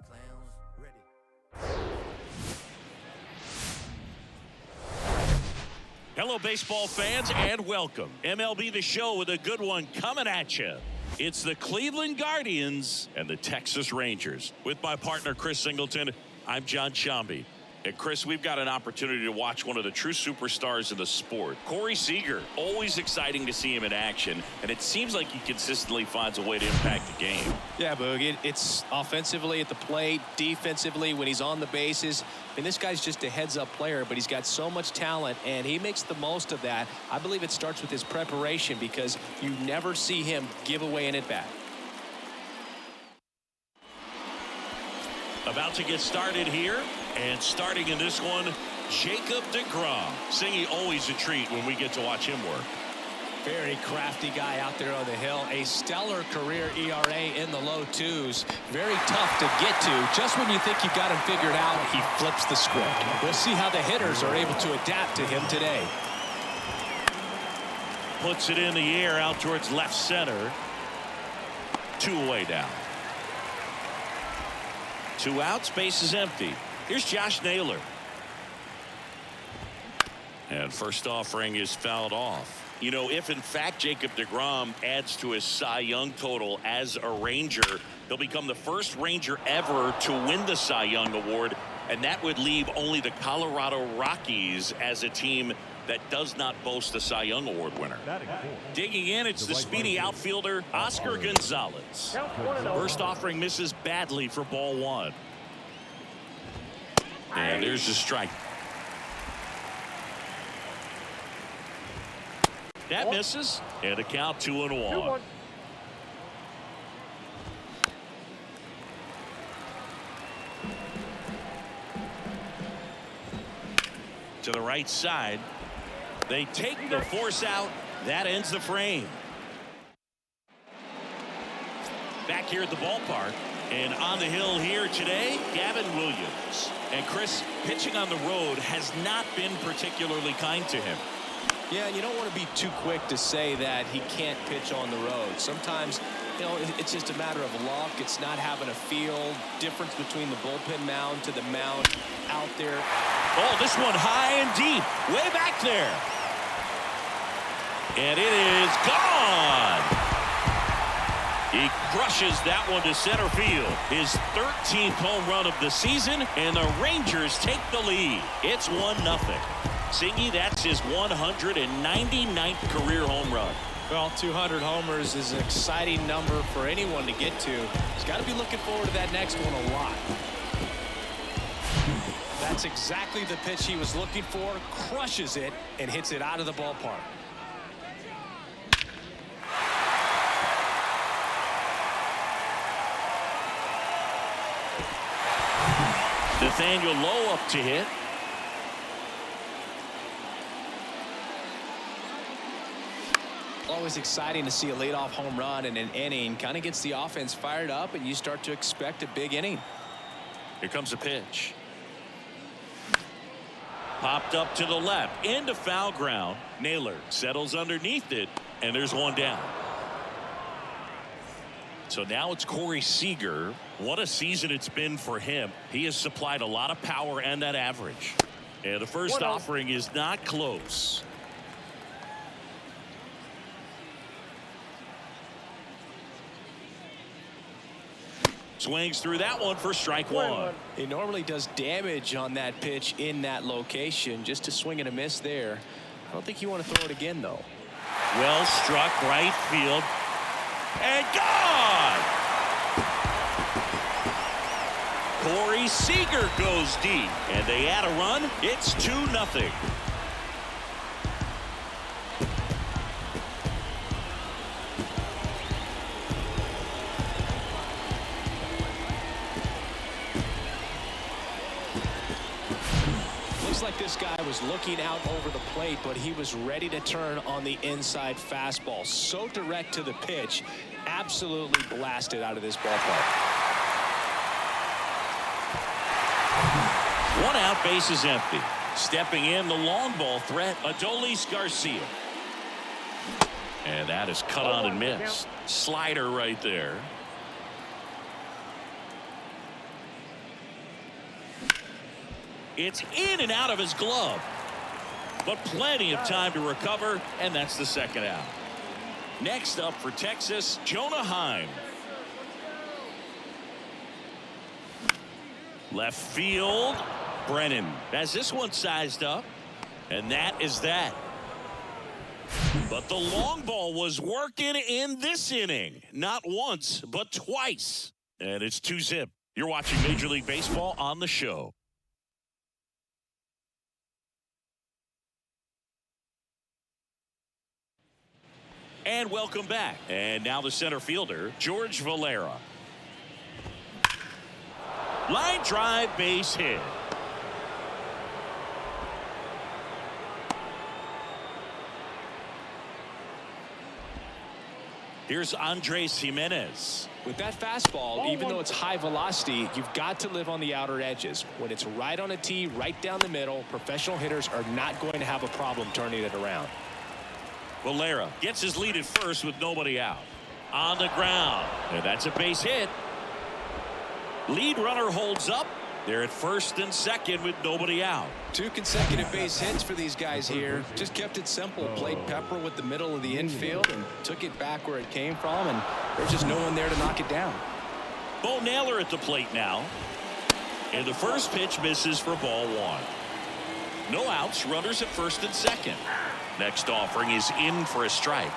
clowns, ready. Hello, baseball fans, and welcome. MLB The Show with a good one coming at you. It's the Cleveland Guardians and the Texas Rangers. With my partner, Chris Singleton, I'm John Shambi. And Chris, we've got an opportunity to watch one of the true superstars in the sport. Corey Seager, always exciting to see him in action, and it seems like he consistently finds a way to impact the game. Yeah, Boog, it's offensively at the plate, defensively when he's on the bases. And this guy's just a heads-up player, but he's got so much talent, and he makes the most of that. I believe it starts with his preparation because you never see him give away an at-bat. About to get started here, and starting in this one, Jacob deGrom. Singy, always a treat when we get to watch him work. Very crafty guy out there on the hill. A stellar career ERA in the low twos. Very tough to get to. Just when you think you've got him figured out, he flips the script. We'll see how the hitters are able to adapt to him today. Puts it in the air out towards left center. 2 away now. 2 outs, base is empty. Here's Josh Naylor. And first offering is fouled off. You know, if in fact Jacob deGrom adds to his Cy Young total as a Ranger, he'll become the first Ranger ever to win the Cy Young Award, and that would leave only the Colorado Rockies as a team that does not boast a Cy Young Award winner. Digging in, it's the speedy outfielder, Oscar Gonzalez. First offering misses badly for ball 1. And there's the strike. That misses, and a count 2-1. To the right side. They take the force out. That ends the frame. Back here at the ballpark. And on the hill here today, Gavin Williams. And Chris, pitching on the road has not been particularly kind to him. Yeah, you don't want to be too quick to say that he can't pitch on the road. Sometimes, you know, it's just a matter of luck. It's not having a feel. Difference between the bullpen mound to the mound out there. Oh, this one high and deep. Way back there. And it is gone. He crushes that one to center field. His 13th home run of the season, and the Rangers take the lead. It's 1-0. Singy, that's his 199th career home run. Well, 200 homers is an exciting number for anyone to get to. He's got to be looking forward to that next one a lot. That's exactly the pitch he was looking for. Crushes it and hits it out of the ballpark. Nathaniel Lowe up to hit. Always exciting to see a leadoff home run in an inning. Kind of gets the offense fired up, and you start to expect a big inning. Here comes a pitch. Popped up to the left into foul ground. Naylor settles underneath it, and there's one down. So now it's Corey Seager. What a season it's been for him. He has supplied a lot of power and that average. And the first offering is not close. Swings through that one for strike 1. He normally does damage on that pitch in that location. Just a swing and a miss there. I don't think you want to throw it again, though. Well struck, right field. And gone! Corey Seager goes deep. And they add a run. It's 2-0. Looks like this guy was looking out over the plate, but he was ready to turn on the inside fastball. So direct to the pitch. Absolutely blasted out of this ballpark. 1 out, base is empty. Stepping in, the long ball threat, Adolis Garcia. And that is cut on and missed. Slider right there. It's in and out of his glove. But plenty of time to recover, and that's the second out. Next up for Texas, Jonah Heim. Left field, Brennan has this one sized up, and that is that. But the long ball was working in this inning. Not once, but twice. And it's 2-zip. You're watching Major League Baseball on the show. And welcome back. And now the center fielder, George Valera. Line drive, base hit. Here's Andres Jimenez. With that fastball, even though it's high velocity, you've got to live on the outer edges. When it's right on a tee, right down the middle, professional hitters are not going to have a problem turning it around. Valera gets his lead at first with nobody out. On the ground. And that's a base hit. Lead runner holds up. They're at first and second with nobody out. 2 consecutive base hits for these guys here. Just kept it simple. Played pepper with the middle of the infield and took it back where it came from. And there's just no one there to knock it down. Bo Naylor at the plate now. And the first pitch misses for ball 1. No outs. Runners at first and second. Next offering is in for a strike.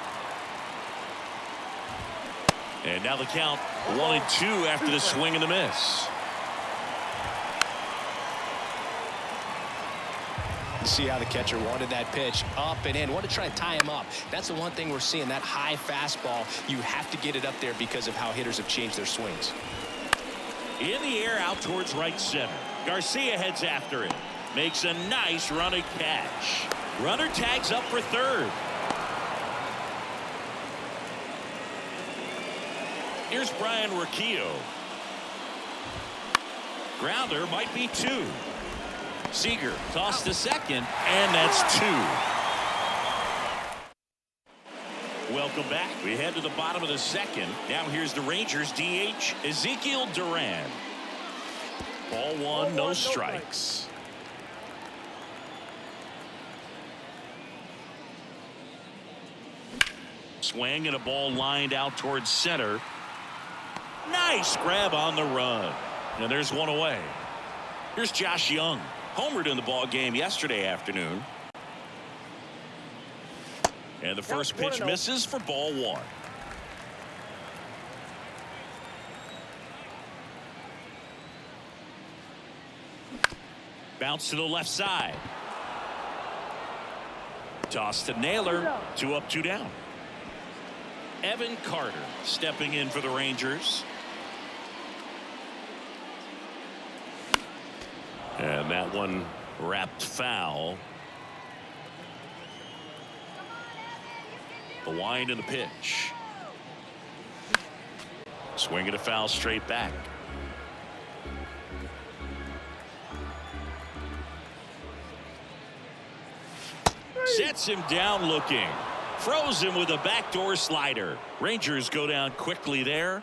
And now the count 1-2 after the swing and the miss. See how the catcher wanted that pitch up and in. Want to try and tie him up. That's the one thing we're seeing, that high fastball. You have to get it up there because of how hitters have changed their swings. In the air out towards right center. Garcia heads after it. Makes a nice running catch. Runner tags up for third. Here's Brian Riccio. Grounder might be 2. Seager tossed to second, and that's 2. Welcome back. We head to the bottom of the second. Now here's the Rangers DH, Ezekiel Duran. Ball 1, no strikes. Swing and a ball lined out towards center. Nice grab on the run. And there's one away. Here's Josh Young. Homered in the ball game yesterday afternoon. And the first pitch misses for ball 1. Bounce to the left side. Toss to Naylor. 2 up, 2 down. Evan Carter stepping in for the Rangers. And that one wrapped foul. The wind and the pitch. Swing and a foul straight back. Sets him down looking. Froze him with a backdoor slider. Rangers go down quickly there.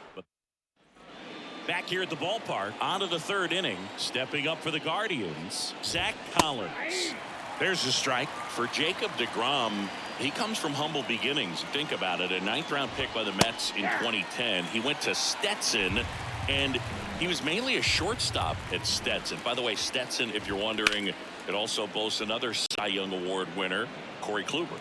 Back here at the ballpark, on to the third inning. Stepping up for the Guardians, Zach Collins. There's a strike for Jacob deGrom. He comes from humble beginnings. Think about it. A 9th-round pick by the Mets in 2010. He went to Stetson, and he was mainly a shortstop at Stetson. By the way, Stetson, if you're wondering, it also boasts another Cy Young Award winner, Corey Kluber.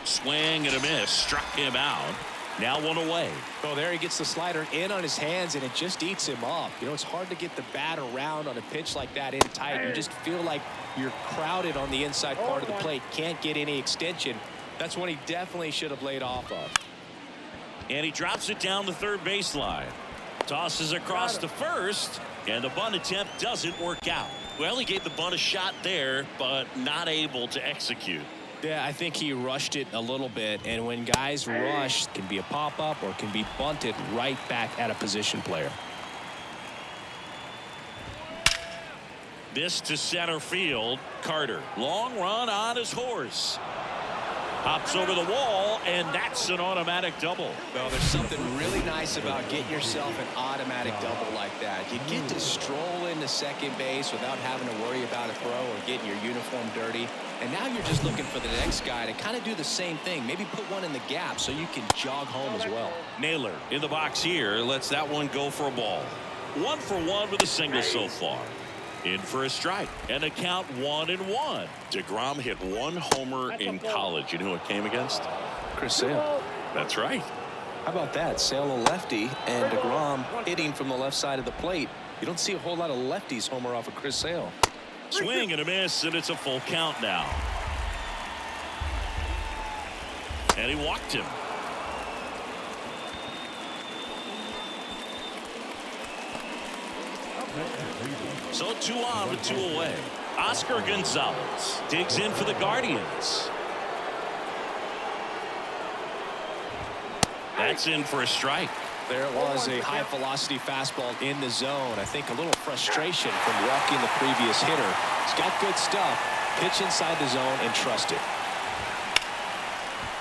Swing and a miss. Struck him out. Now one away. Oh, there he gets the slider in on his hands, and it just eats him up. You know, it's hard to get the bat around on a pitch like that in tight. You just feel like you're crowded on the inside part of the plate. Can't get any extension. That's one he definitely should have laid off of. And he drops it down the third baseline. Tosses across to first, and the bunt attempt doesn't work out. Well, he gave the bunt a shot there, but not able to execute. Yeah, I think he rushed it a little bit, and when guys rush, it can be a pop-up or can be bunted right back at a position player. This to center field. Carter, long run on his horse. Hops over the wall, and that's an automatic double. Well, there's something really nice about getting yourself an automatic double like that. You get to stroll into second base without having to worry about a throw or getting your uniform dirty. And now you're just looking for the next guy to kind of do the same thing. Maybe put one in the gap so you can jog home as well. Naylor in the box here lets that one go for a ball. 1 for 1 with a single so far. In for a strike, and a count 1-1. DeGrom hit 1 homer in college. You know who it came against? Chris Sale. That's right. How about that? Sale a lefty, and DeGrom hitting from the left side of the plate. You don't see a whole lot of lefties homer off of Chris Sale. Swing and a miss, and it's a full count now. And he walked him. So 2 on with 2 away. Oscar Gonzalez digs in for the Guardians. That's in for a strike. There it was, a high velocity fastball in the zone. I think a little frustration from walking the previous hitter. He's got good stuff. Pitch inside the zone and trust it.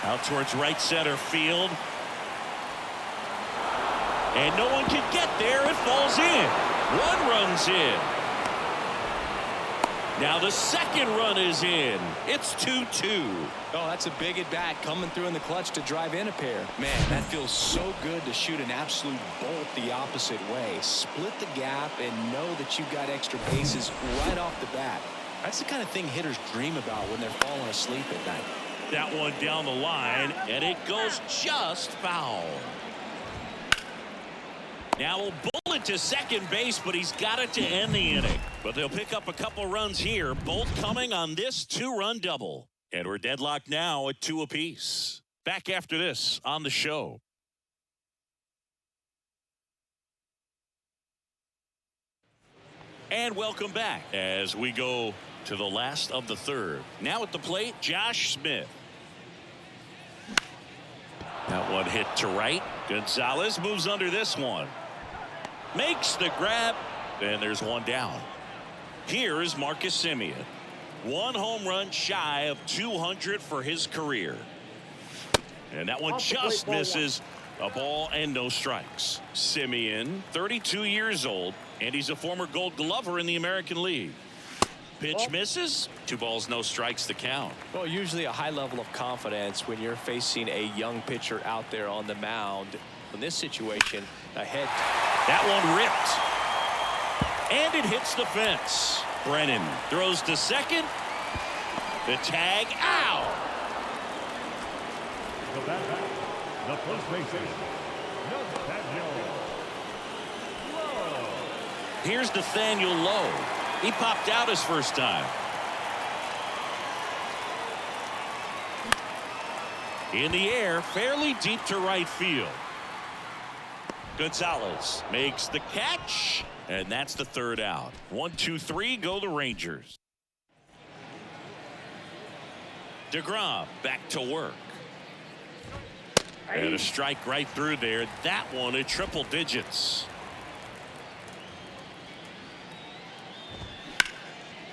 Out towards right center field. And no one can get there. It falls in. 1 run's in. Now the second run is in. It's 2-2. Oh, that's a big at bat coming through in the clutch to drive in a pair. Man, that feels so good to shoot an absolute bolt the opposite way. Split the gap and know that you've got extra bases right off the bat. That's the kind of thing hitters dream about when they're falling asleep at night. That one down the line, and it goes just foul. Now we'll bullet to second base, but he's got it to end the inning. But they'll pick up a couple runs here, both coming on this 2-run double. And we're deadlocked now at 2 apiece. Back after this on the show. And welcome back as we go to the last of the 3rd. Now at the plate, Josh Smith. That one hit to right. Gonzalez moves under this one. Makes the grab, and there's 1 down. Here is Marcus Semien. 1 home run shy of 200 for his career. And that one just misses. A ball and no strikes. Semien, 32 years old, and he's a former Gold Glover in the American League. Pitch misses. 2 balls, no strikes to count. Well, usually a high level of confidence when you're facing a young pitcher out there on the mound. In this situation, ahead. That one ripped. And it hits the fence. Brennan throws to second. The tag out. The first baseman, Here's Nathaniel Lowe. He popped out his first time. In the air, fairly deep to right field. Gonzalez makes the catch, and that's the 3rd out. 1, 2, 3, go the Rangers. DeGrom back to work. And a strike right through there. That one at triple digits.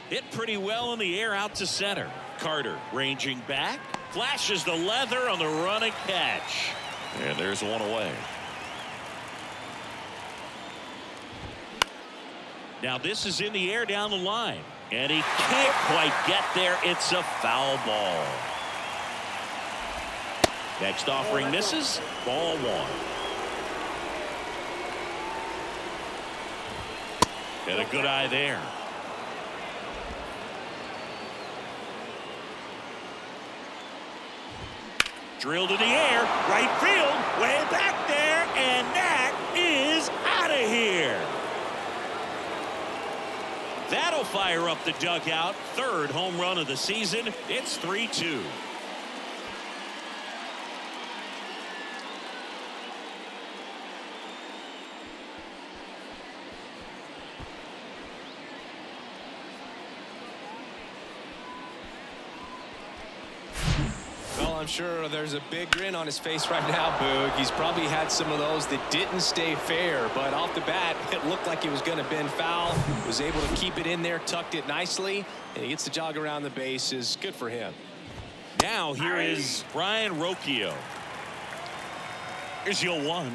Hit pretty well in the air out to center. Carter ranging back. Flashes the leather on the run and catch. And there's 1 away. Now this is in the air down the line. And he can't quite get there. It's a foul ball. Next offering misses. Ball 1. And a good eye there. Drilled in the air, right field, way back there, and that is out of here. That'll fire up the dugout. 3rd home run of the season. It's 3-2. I'm sure there's a big grin on his face right now, Boog. He's probably had some of those that didn't stay fair, but off the bat, it looked like he was going to bend foul. Was able to keep it in there, tucked it nicely, and he gets the jog around the bases. Good for him. Now here is Brian Rocchio. Here's the 0-1.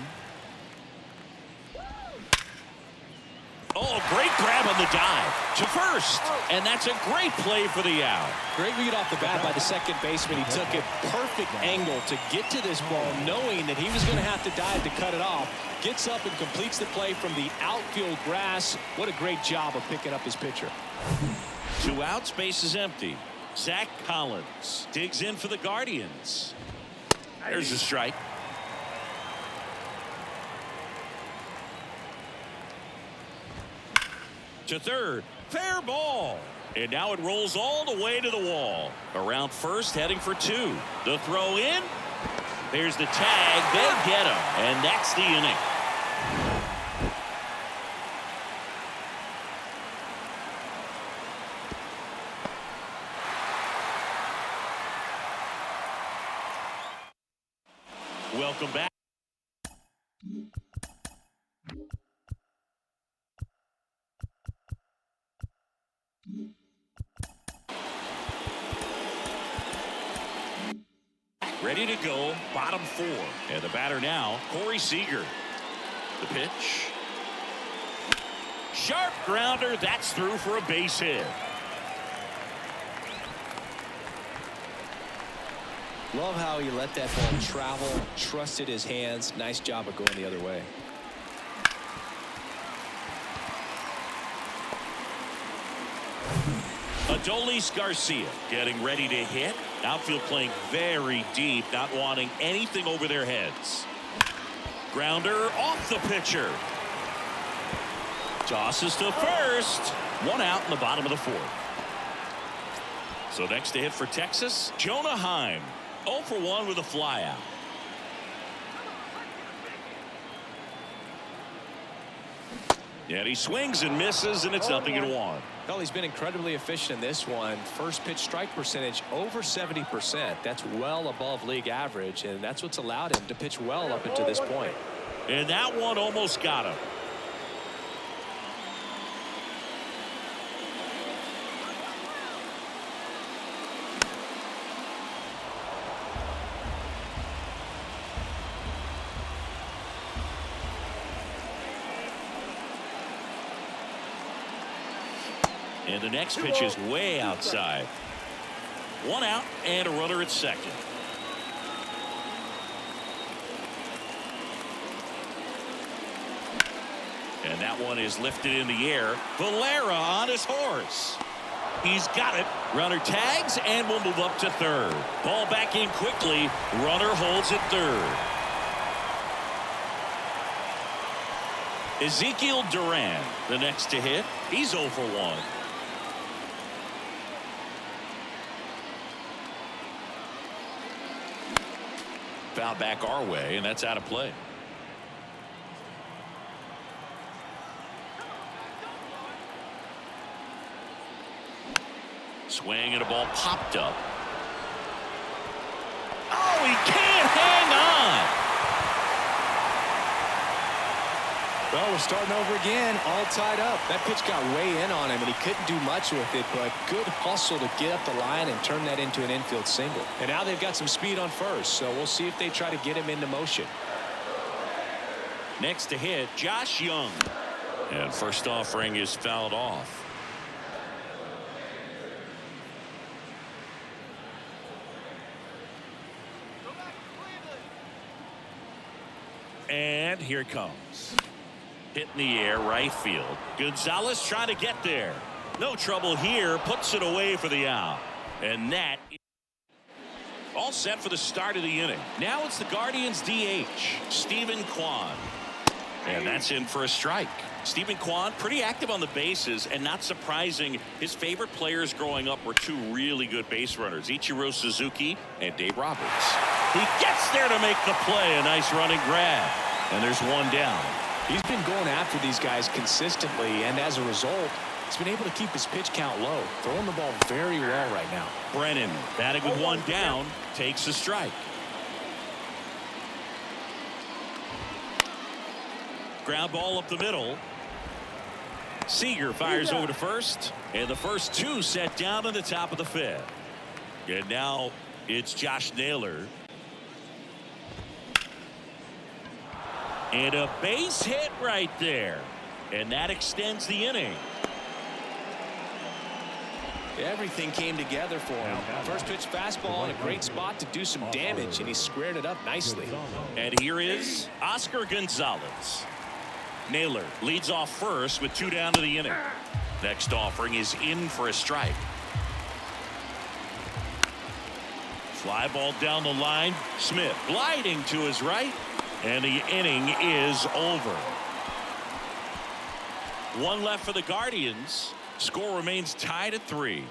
Oh, great grab on the dive to first. And that's a great play for the out. Great read off the bat by the second baseman. He took a perfect angle to get to this ball, knowing that he was going to have to dive to cut it off. Gets up and completes the play from the outfield grass. What a great job of picking up his pitcher. 2 outs, base is empty. Zach Collins digs in for the Guardians. There's a strike. To third, fair ball. And now it rolls all the way to the wall. Around first, heading for 2. The throw in. There's the tag. They'll get him. And that's the inning. Welcome back. Ready to go, bottom 4. And the batter now, Corey Seager. The pitch. Sharp grounder, that's through for a base hit. Love how he let that ball travel, trusted his hands. Nice job of going the other way. Adolis Garcia getting ready to hit. Outfield playing very deep, not wanting anything over their heads. Grounder off the pitcher. Tosses to first. 1 out in the bottom of the 4th. So next to hit for Texas, Jonah Heim. 0 for 1 with a flyout. And he swings and misses, and it's 0-1. Well, he's been incredibly efficient in this one. First pitch strike percentage over 70%. That's well above league average, and that's what's allowed him to pitch well up until this point. And that one almost got him. And the next pitch is way outside. 1 out and a runner at second. And that one is lifted in the air. Valera on his horse. He's got it. Runner tags and will move up to third. Ball back in quickly. Runner holds at third. Ezekiel Duran, the next to hit. He's 0 for 1. Foul back our way, and that's out of play. Swing and a ball popped up. Oh, he can't hang on. Well, we're starting over again, all tied up. That pitch got way in on him, and he couldn't do much with it, but good hustle to get up the line and turn that into an infield single. And now they've got some speed on first, so we'll see if they try to get him into motion. Next to hit, Josh Young. And first offering is fouled off. And here it comes. Hit in the air, right field. Gonzalez trying to get there. No trouble here. Puts it away for the out. And that all set for the start of the inning. Now it's the Guardians DH, Stephen Kwan. And that's in for a strike. Stephen Kwan pretty active on the bases, and not surprising, his favorite players growing up were 2 really good base runners, Ichiro Suzuki and Dave Roberts. He gets there to make the play. A nice running grab. And there's 1 down. He's been going after these guys consistently, and as a result, he's been able to keep his pitch count low, throwing the ball very well right now. Brennan, batting with 1 down, takes a strike. Ground ball up the middle. Seager fires over to first, and the first 2 set down in the top of the 5th. And now It's Josh Naylor. And a base hit right there. And that extends the inning. Everything came together for him. First pitch fastball in a great spot to do some damage, and he squared it up nicely. And here is Oscar Gonzalez. Naylor leads off first with 2 down to the inning. Next offering is in for a strike. Fly ball down the line. Smith gliding to his right. And the inning is over. 1 left for the Guardians. Score remains tied at 3.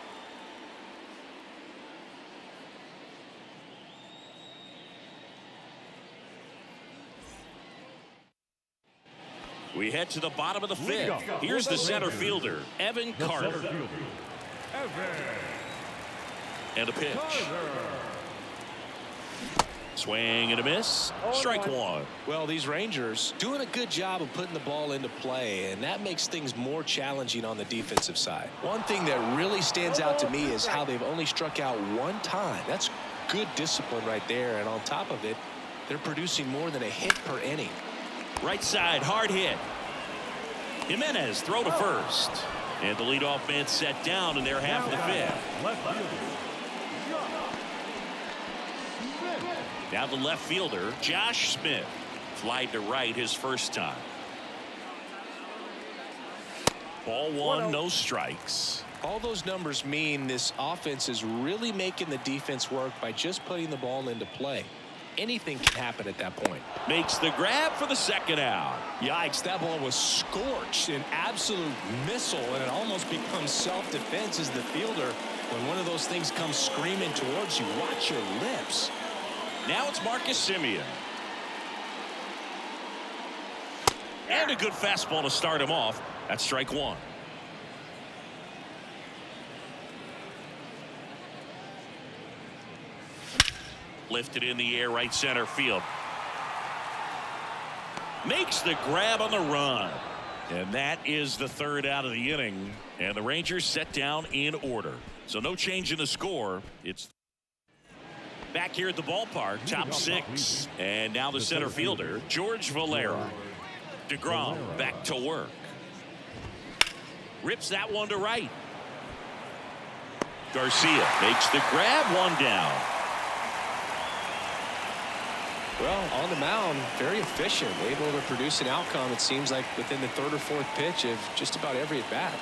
We head to the bottom of the 5th. Here's the center fielder, Evan Carter. And a pitch. Swing and a miss. Strike 1. Well, these Rangers doing a good job of putting the ball into play, and that makes things more challenging on the defensive side. One thing that really stands out to me is how they've only struck out 1 time. That's good discipline right there, and on top of it, they're producing more than a hit per inning. Right side, hard hit. Jimenez throw to first. And the leadoff man set down in their half of the 5th. Now the left fielder, Josh Smith. Flied to right his first time. Ball 1, no strikes. All those numbers mean this offense is really making the defense work by just putting the ball into play. Anything can happen at that point. Makes the grab for the second out. Yikes, that ball was scorched, an absolute missile, and it almost becomes self-defense as the fielder. When one of those things comes screaming towards you, watch your lips. Now it's Marcus Semien. And a good fastball to start him off. That's strike 1. Lifted in the air, right center field. Makes the grab on the run. And that is the 3rd out of the inning. And the Rangers set down in order. So no change in the score. It's back here at the ballpark, top 6. And now the center fielder, George Valera. DeGrom back to work. Rips that one to right. Garcia makes the grab, 1 down. Well, on the mound, very efficient, able to produce an outcome, it seems like, within the 3rd or 4th pitch of just about every at-bat.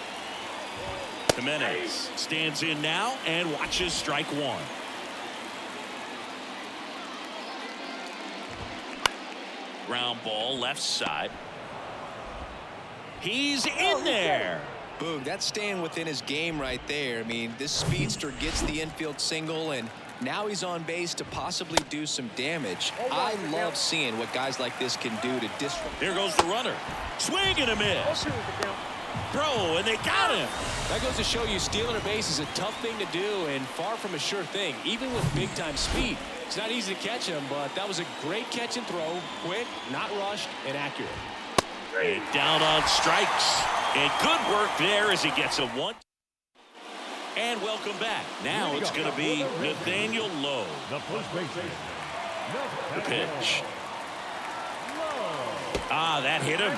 Jimenez stands in now and watches strike 1. Ground ball left side. He's in there. Boom, that's staying within his game right there. I mean, this speedster gets the infield single, and now he's on base to possibly do some damage. I love seeing what guys like this can do to disrupt. Here goes the runner. Swing and a miss. Throw, and they got him. That goes to show you stealing a base is a tough thing to do and far from a sure thing, even with big-time speed. It's not easy to catch him, but that was a great catch and throw. Quick, not rushed, and accurate. And down on strikes. And good work there as he gets a 1. And welcome back. Now it's going to be Nathaniel Lowe. The pitch. That hit him.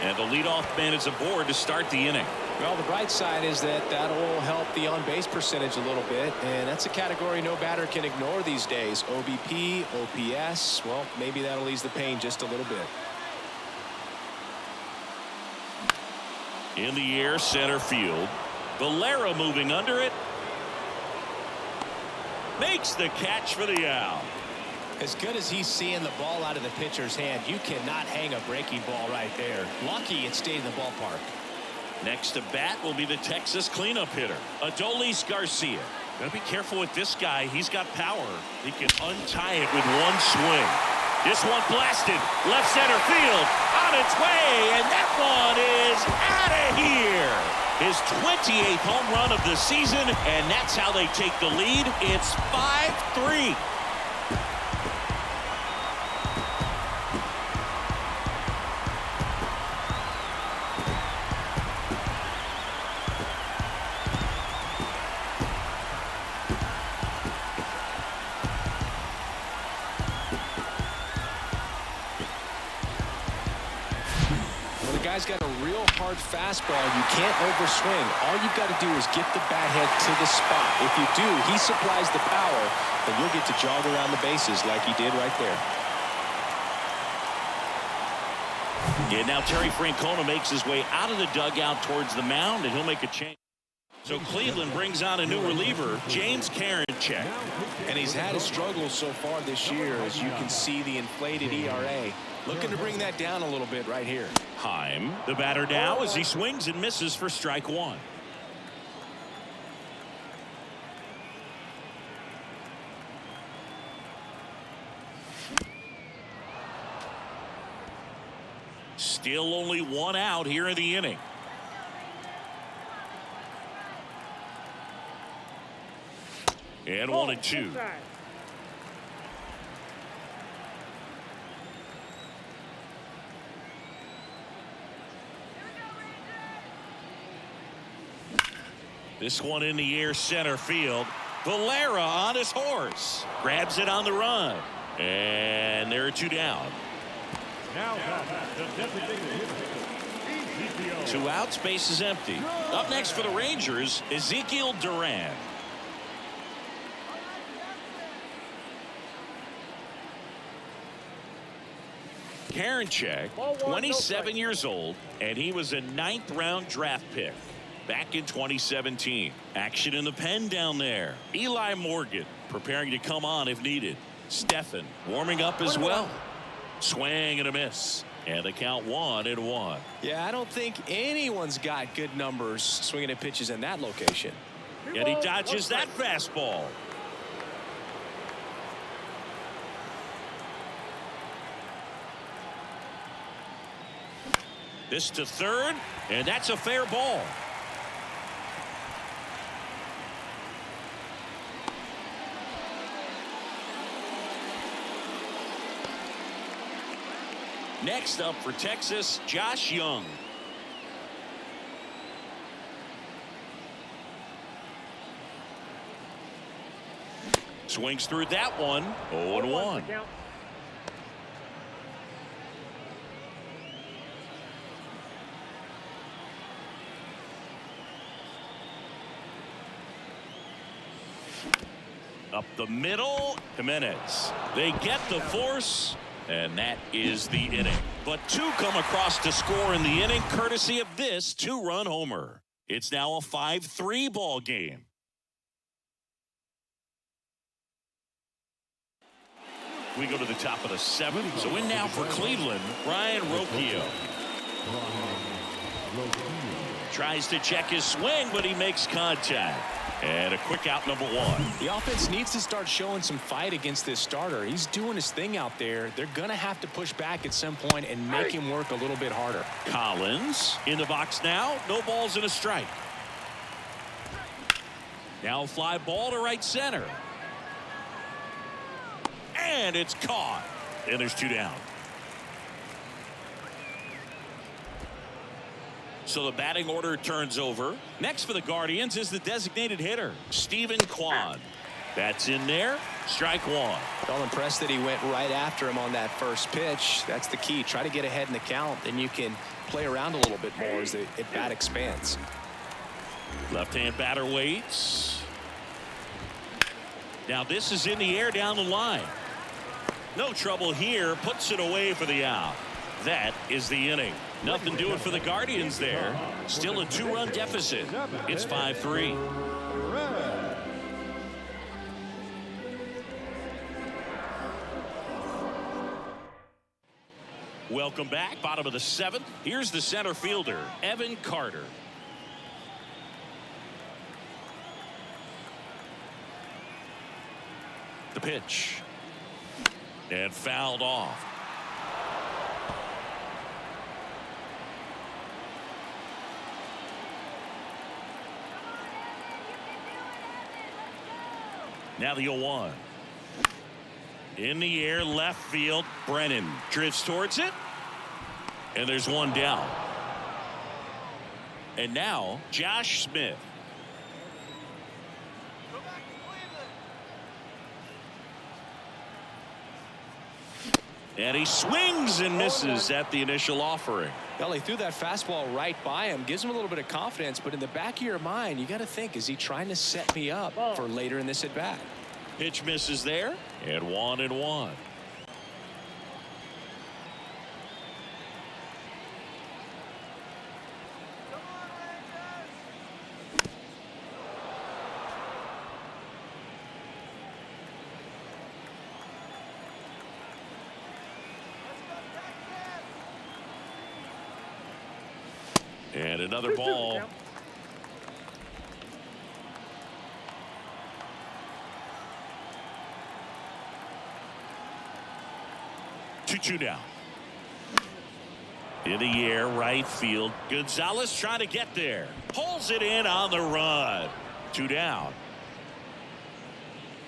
And the leadoff man is aboard to start the inning. Well, the bright side is that that'll help the on-base percentage a little bit, and that's a category no batter can ignore these days. OBP, OPS, well, maybe that'll ease the pain just a little bit. In the air, center field. Valera moving under it. Makes the catch for the out. As good as he's seeing the ball out of the pitcher's hand, you cannot hang a breaking ball right there. Lucky it stayed in the ballpark. Next to bat will be the Texas cleanup hitter, Adolis Garcia. Gotta be careful with this guy. He's got power. He can untie it with 1 swing. This one blasted left center field, on its way, and that one is out of here. His 28th home run of the season, and that's how they take the lead. It's 5-3. guy's got a real hard fastball. You can't overswing. All you've got to do is get the bat head to the spot. If you do, he supplies the power, and you'll get to jog around the bases like he did right there. And now Terry Francona makes his way out of the dugout towards the mound, and he'll make a change. So Cleveland brings on a new reliever, James Karinchak. And he's had his struggles so far this year, as you can see the inflated ERA. Looking to bring that down a little bit right here. Heim, the batter now, as he swings and misses for strike one. Still only one out here in the inning. And 1-2. This one in the air, center field. Valera on his horse. Grabs it on the run. And there are two down. Now the designated hitter. Two outs, base is empty. Up next for the Rangers, Ezekiel Duran. Karinchak, 27 years old, and he was a 9th-round draft pick back in 2017. Action in the pen down there. Eli Morgan preparing to come on if needed. Stephan warming up as well. Swing and a miss. And the count 1-1. Yeah, I don't think anyone's got good numbers swinging at pitches in that location. And he dodges that fastball. This to third, and that's a fair ball. Next up for Texas, Josh Young. Swings through that one. 0-1. Up the middle, Jimenez. They get the force, and that is the inning. But two come across to score in the inning, courtesy of this two-run homer. It's now a 5-3 ball game. We go to the top of the 7th. So in now for Cleveland, Ryan Rocchio. Tries to check his swing, but he makes contact. And a quick out, number 1. The offense needs to start showing some fight against this starter. He's doing his thing out there. They're going to have to push back at some point and make him work a little bit harder. Collins in the box now. No balls and a strike. Now fly ball to right center. And it's caught. And there's 2 down. So the batting order turns over. Next for the Guardians is the designated hitter, Stephen Kwan. That's in there. Strike 1. Well, impressed that he went right after him on that first pitch. That's the key. Try to get ahead in the count. Then you can play around a little bit more as the at-bat expands. Left-hand batter waits. Now this is in the air down the line. No trouble here. Puts it away for the out. That is the inning. Nothing doing for the Guardians there. Still a 2-run deficit. It's 5-3. Welcome back. Bottom of the 7th. Here's the center fielder, Evan Carter. The pitch. And fouled off. Now the 0-1. In the air, left field. Brennan drifts towards it. And there's 1 down. And now Josh Smith. And he swings and misses at the initial offering. Well, he threw that fastball right by him, gives him a little bit of confidence, but in the back of your mind, you got to think, is he trying to set me up for later in this at bat? Pitch misses there, and 1-1. And another ball. 2-2 now. In the air, right field. Gonzalez trying to get there. Pulls it in on the run. 2 down.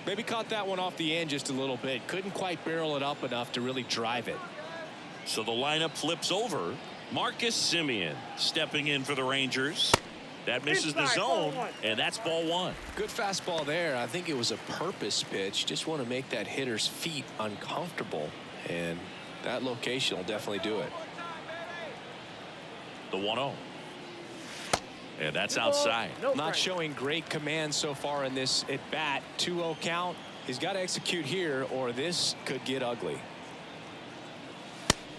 Maybe caught that one off the end just a little bit. Couldn't quite barrel it up enough to really drive it. So the lineup flips over. Marcus Semien stepping in for the Rangers. That misses the zone, and that's ball 1. Good fastball there. I think it was a purpose pitch. Just want to make that hitter's feet uncomfortable, and that location will definitely do it. The 1-0. And that's outside. Not showing great command so far in this at bat. 2-0 count. He's got to execute here, or this could get ugly.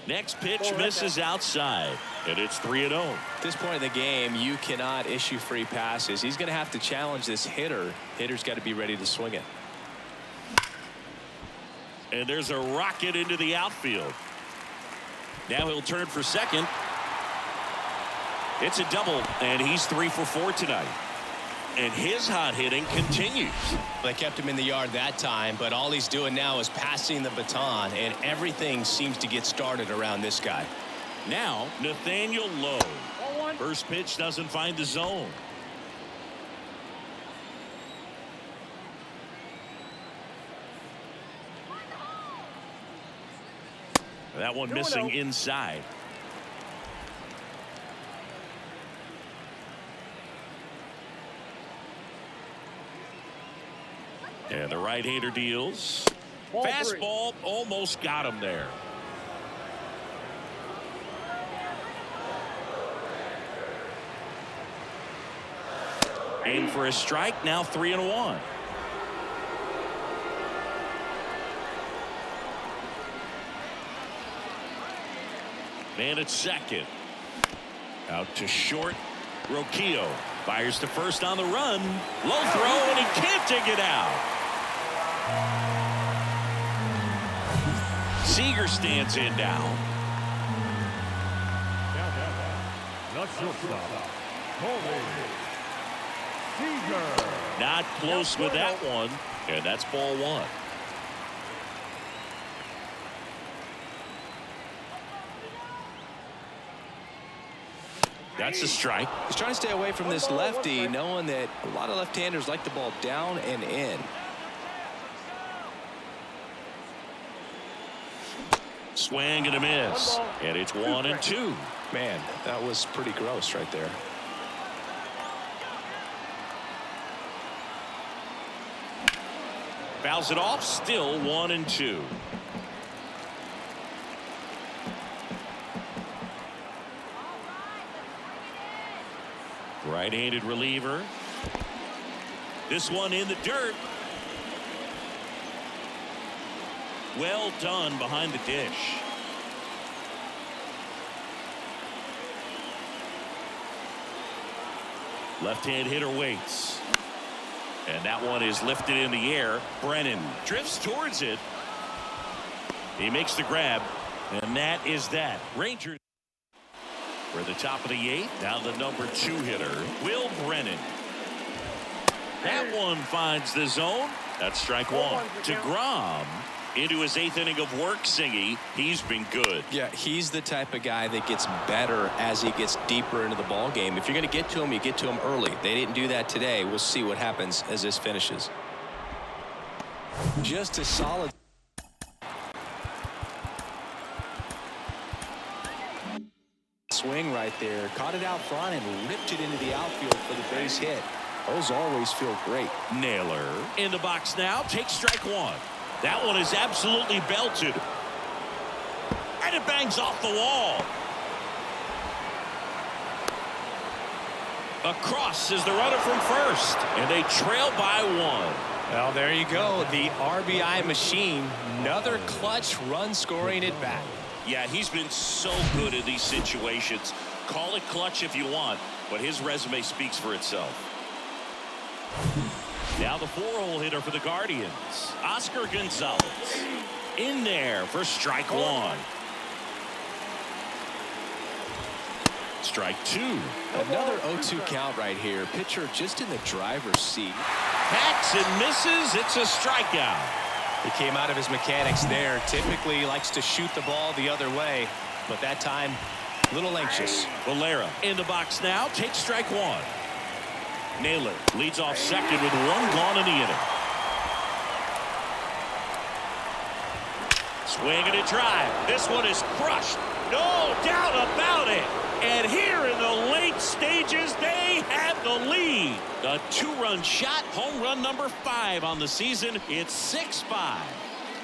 Next pitch misses outside, and it's 3-0. At this point in the game, you cannot issue free passes. He's going to have to challenge this hitter. Hitter's got to be ready to swing it. And there's a rocket into the outfield. Now he'll turn for second. It's a double, and he's 3 for 4 tonight. And his hot hitting continues. They kept him in the yard that time, but all he's doing now is passing the baton, and everything seems to get started around this guy. Now, Nathaniel Lowe. First pitch doesn't find the zone. That one missing inside. And the right-hander deals. Fastball almost got him there. Aim for a strike, now 3-1. Man at second. Out to short. Roquillo fires to first on the run. Low throw, and he can't dig it out. Seager stands in now. Not shortstop. Seager. Not close with that one, and that's ball 1. That's a strike. He's trying to stay away from this lefty, knowing that a lot of left-handers like the ball down and in. Swing and a miss, and it's 1-2. Man, that was pretty gross right there. Fouls it off, still 1-2. Right-handed reliever. This one in the dirt. Well done behind the dish. Left-hand hitter waits. And that one is lifted in the air. Brennan drifts towards it. He makes the grab. And that is that. Rangers. We're the top of the 8th. Now the number 2 hitter, Will Brennan. That one finds the zone. That's strike 1. DeGrom into his 8th inning of work, Singy. He's been good. Yeah, he's the type of guy that gets better as he gets deeper into the ball game. If you're going to get to him, you get to him early. They didn't do that today. We'll see what happens as this finishes. Just a solid. Swing right there, caught it out front and ripped it into the outfield for the base hit. Those always feel great. Naylor in the box now, takes strike 1. That one is absolutely belted, and it bangs off the wall. Across is the runner from first, and they trail by 1. Well, there you go. The RBI machine. Another clutch run scoring it back. Yeah, he's been so good in these situations. Call it clutch if you want, but his resume speaks for itself. Now the 4-hole hitter for the Guardians, Oscar Gonzalez. In there for strike 1. Strike 2. Another 0-2 count right here. Pitcher just in the driver's seat. Hacks and misses. It's a strikeout. He came out of his mechanics there. Typically likes to shoot the ball the other way, but that time a little anxious. Valera in the box now. Takes strike 1. Naylor leads off second with 1 gone in the inning. Swing and a drive. This one is crushed. No doubt about it. And here in the late stages, they have the lead. A 2-run shot, home run number 5 on the season. It's 6-5.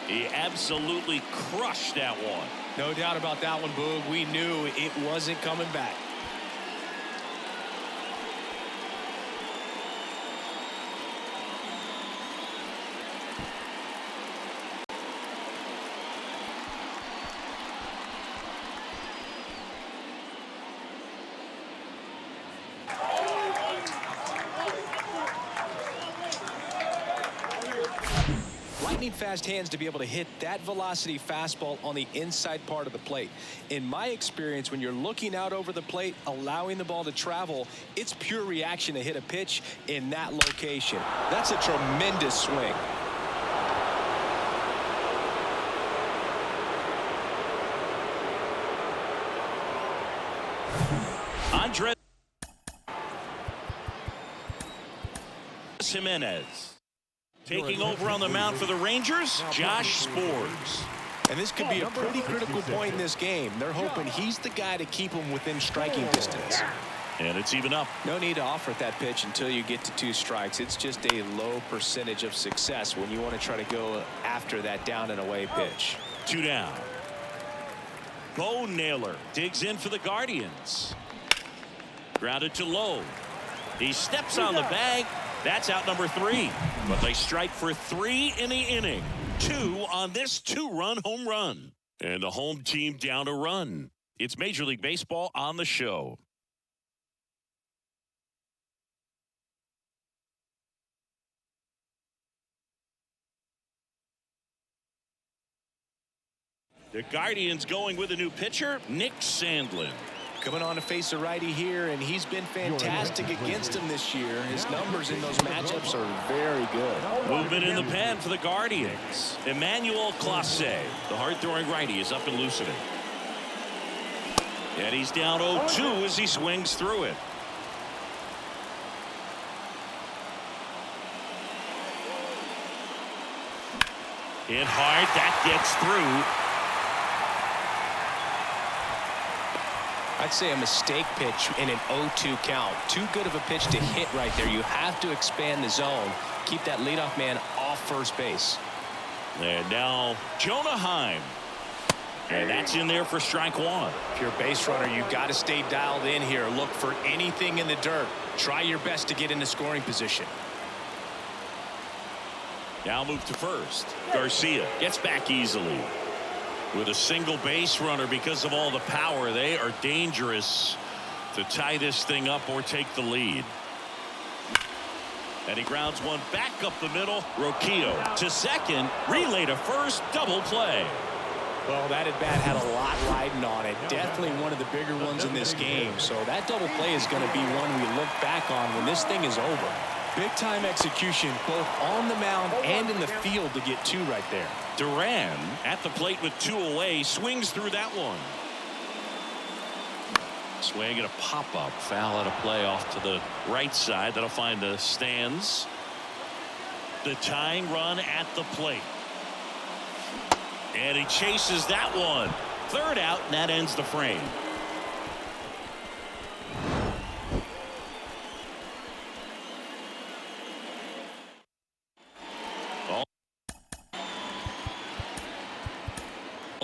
He absolutely crushed that one. No doubt about that one, Boog. We knew it wasn't coming back. Fast hands to be able to hit that velocity fastball on the inside part of the plate. In my experience, when you're looking out over the plate, allowing the ball to travel, it's pure reaction to hit a pitch in that location. That's a tremendous swing. Andres Jimenez. Taking over on the mound for the Rangers, Josh Spores. And this could be a pretty critical point in this game. They're hoping he's the guy to keep them within striking distance. And it's even up. No need to offer that pitch until you get to 2 strikes. It's just a low percentage of success when you want to try to go after that down and away pitch. 2 down. Bo Naylor digs in for the Guardians. Grounded to low. He steps on the bag. That's out number 3. But they strike for 3 in the inning. 2 on this 2-run home run. And the home team down a run. It's Major League Baseball on the show. The Guardians going with a new pitcher, Nick Sandlin. Coming on to face a righty here, and he's been fantastic against him this year. His numbers in those matchups are very good. Movement in the pen for the Guardians. Emmanuel Clase, the hard-throwing righty, is up and loosening. And he's down 0-2 as he swings through it. Hit hard, that gets through. I'd say a mistake pitch in an 0-2 count. Too good of a pitch to hit right there. You have to expand the zone. Keep that leadoff man off first base. And now Jonah Heim. And that's in there for strike 1. If you're a base runner, you've got to stay dialed in here. Look for anything in the dirt. Try your best to get into scoring position. Now move to first. Garcia gets back easily. With a single base runner because of all the power, they are dangerous to tie this thing up or take the lead. And he grounds one back up the middle. Roquillo to second. Relay to first. Double play. Well, that at bat had a lot riding on it. Definitely one of the bigger ones in this game. So that double play is going to be one we look back on when this thing is over. Big time execution both on the mound and in the field to get 2 right there. Duran at the plate with 2 away, swings through that one. Swing and a pop-up, foul at a play off to the right side. That'll find the stands. The tying run at the plate. And he chases that one. 3rd out, and that ends the frame.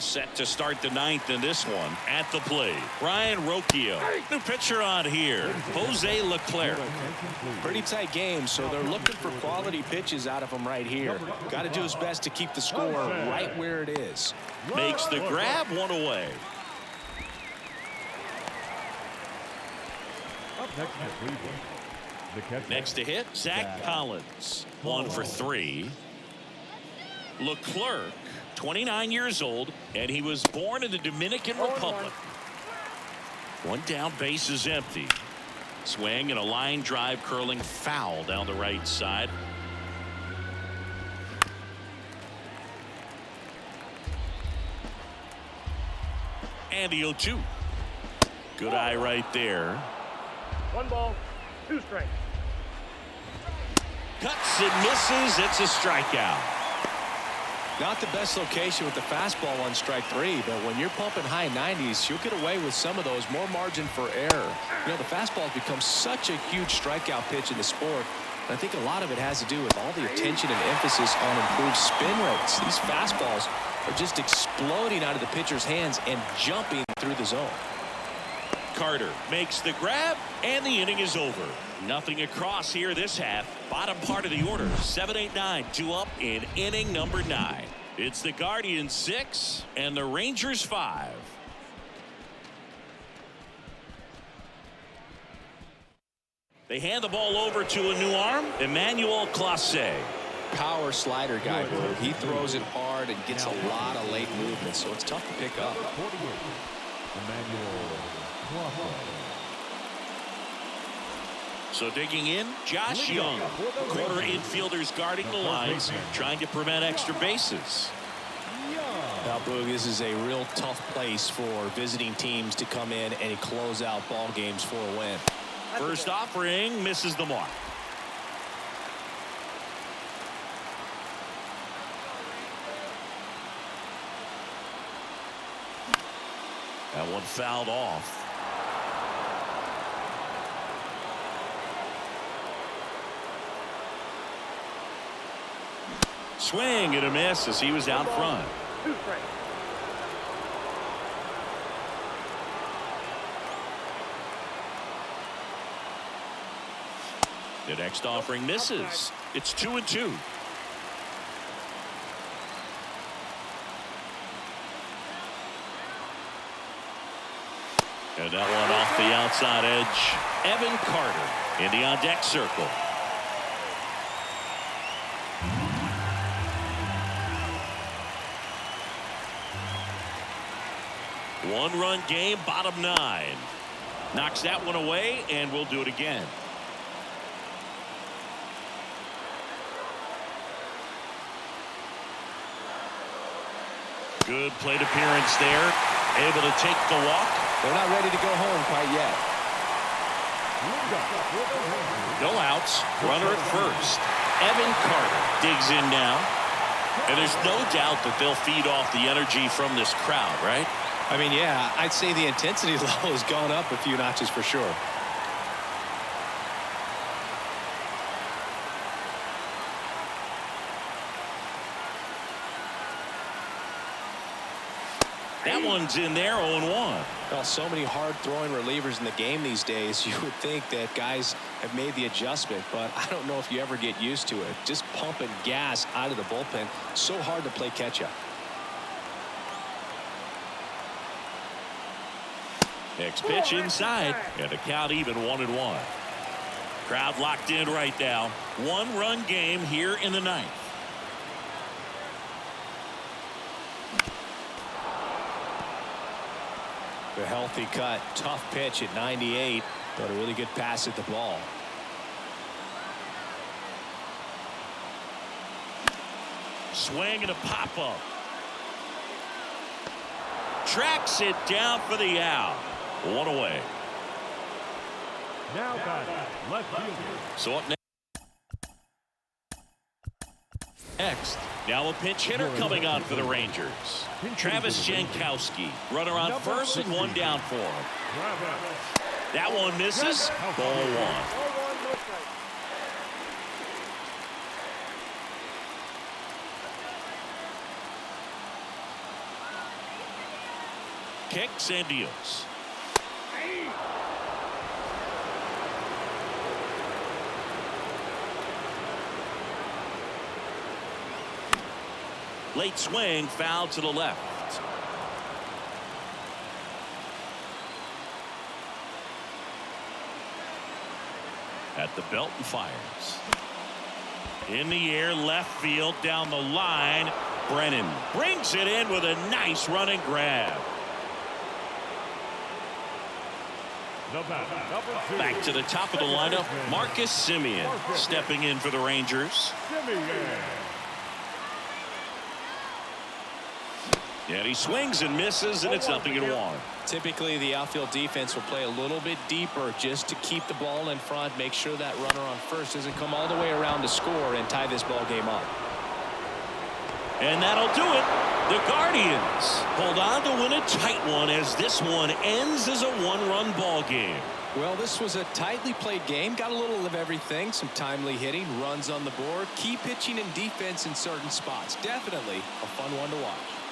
set to start the ninth in this one. At the plate, Ryan Rocchio. New pitcher on here, Jose Leclerc. Pretty tight game, so they're looking for quality pitches out of him right here. Got to do his best to keep the score right where it is. Makes the grab, one away. Up next to Cleveland. The catcher. Next to hit, Zach Collins. 1 for 3. Leclerc, 29 years old, and he was born in the Dominican Republic. One down, base is empty. Swing and a line drive curling foul down the right side. And the 0-2. Good eye right there. 1 ball, 2 strikes. Cuts and misses. It's a strikeout. Not the best location with the fastball on strike 3, but when you're pumping high 90s, you'll get away with some of those. More margin for error. You know, the fastball has become such a huge strikeout pitch in the sport. And I think a lot of it has to do with all the attention and emphasis on improved spin rates. These fastballs are just exploding out of the pitcher's hands and jumping through the zone. Carter makes the grab, and the inning is over. Nothing across here this half. Bottom part of the order, 7-8-9, 2 up in inning number 9. It's the Guardians 6 and the Rangers 5. They hand the ball over to a new arm, Emmanuel Clase. Power slider guy, Blue. He throws it hard and gets a lot of late movement, so it's tough to pick up. Emmanuel Clase. So digging in, Josh Young. Corner infielders guarding the lines, trying to prevent extra bases. Now, Boog, this is a real tough place for visiting teams to come in and close out ball games for a win. First offering misses the mark. That one fouled off. Swing and a miss as he was out front. 2 strikes. The next offering misses. It's 2-2. And that one off the outside edge. Evan Carter in the on-deck circle. One-run game, bottom 9. Knocks that one away, and we'll do it again. Good plate appearance there. Able to take the walk. They're not ready to go home quite yet. No outs. Runner at first. Evan Carter digs in now. And there's no doubt that they'll feed off the energy from this crowd, right? I mean, yeah, I'd say the intensity level has gone up a few notches for sure. That one's in there, 0-1. Well, so many hard-throwing relievers in the game these days, you would think that guys have made the adjustment, but I don't know if you ever get used to it. Just pumping gas out of the bullpen, so hard to play catch-up. Next pitch inside, and the count even 1-1. Crowd locked in right now. One-run game here in the 9th. The healthy cut, tough pitch at 98, but a really good pass at the ball. Swing and a pop-up. Tracks it down for the out. One away. Now batting, left fielder. So up next. Now a pinch hitter coming on for the Rangers. Travis Jankowski. Runner on first and one down for him. That one misses. Ball 1. 1, no strikes. kicks and deals. Late swing, foul to the left. At the belt and fires. In the air, left field, down the line. Brennan brings it in with a nice running grab. Back to the top of the lineup, Marcus Semien stepping in for the Rangers. And he swings and misses, and it's 0-1. Typically, the outfield defense will play a little bit deeper just to keep the ball in front, make sure that runner on first doesn't come all the way around to score and tie this ball game up. And that'll do it. The Guardians hold on to win a tight one as this one ends as a one-run ball game. Well, this was a tightly played game. Got a little of everything. Some timely hitting, runs on the board, key pitching and defense in certain spots. Definitely a fun one to watch.